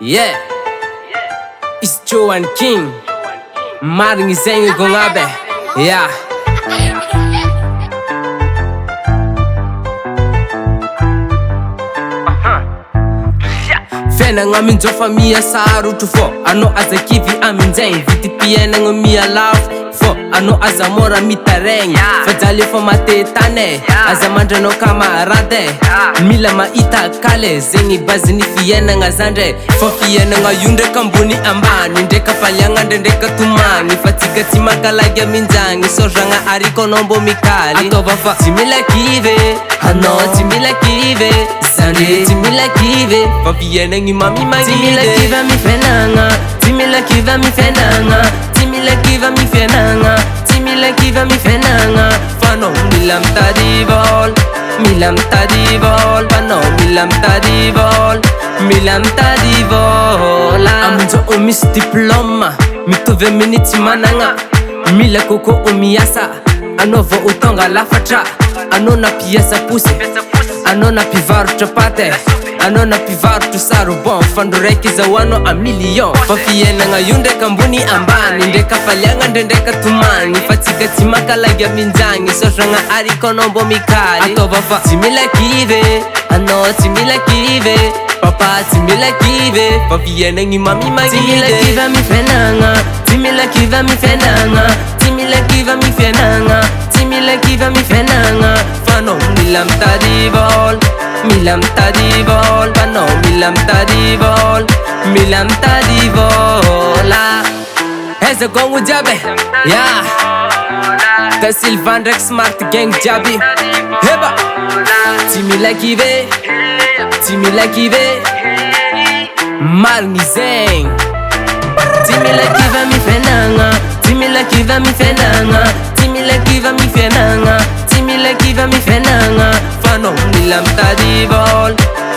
Yeah, it's Joe and King. Marigny zegny gognaby. Yeah. Fiainagna amin'izao fa miasarotro fô anao aza kivy amin'izay vidim-piainagna mialafo fô anao aza mora mitaregny fa jaly efa matetany aza mandranao kamarady mila mahita kale zegny bazin'ny fiainagna zandray fa fiainagna io ndraiky ambony ambany ndraika faliagna ndraindraika tomagny fa tsika tsy makalagy aminjagny sôragna ariko anao mbô mikaly ataova fa tsy mila kivy anao tsy mila kivy zandry tsy mila kivy fa fiainagny mamimagny tsy mila kivy amy fiainagna tsy mila kivy amy fiainagna tsy mila kivy amy fiainagna tsy mila kivy amy fiainagna fa anao mila mitady vôla mila mitady vôla fa anao mila mitady vôla mila mitady vôla amin'izao misy diplôme mitovy amin'ny tsy managna mila kôkô miasa anao vao ho tonga lafatra anao nampiasa posy anao nampivarotra paty anao nampivarotra sarobon fandro raiky zao anao a million fa fiainagna io ndraiky ambony ambany ndraika faliagna ndraindraika tomagny fa tsika tsy makalagy aminjagny sôragna ariko anao mbô mikaly ataova fa tsy mila kivy anao tsy mila kivy papa tsy mila kivy fa fiainagny mamimagny tsy mila kivy amy fiainagna tsy mila kivy amy fiainagna tsy mila kivy amy fiainagna tsy mila kivy amy fiainagna fa anao mila mitady vôla mila mitady vôla fa anao mila mitady vôla mila mitady vôla aiza gôgno jiaby yeah da Silva ndraiky Smart Gang jiaby heba tsy mila kivy tsy mila kivy marigny zegny tsy mila kivy amy fiainagna tsy mila kivy amy fiainagna tsy mila kivy amy fiainagna tsy mila kivy amy fiainagna fa anao mila mitady vôla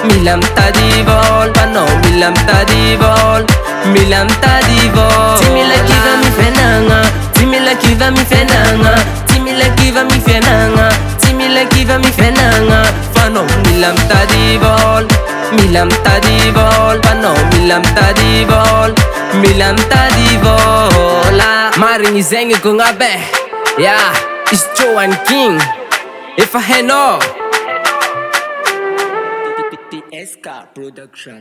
mila mitady vôla fa anao mila mitady vôla mila mitady vôla tsy mila kivy amy fiainagna tsy mila kivy amy fiainagna tsy mila kivy amy fiainagna tsy mila kivy amy fiainagna fa anao mila mitady vôla mila mitady vôla fa anao mila mitady vôla mila mitady vôla marigny zegny gognaby yeah it's Joe and King efa hainao TSK Production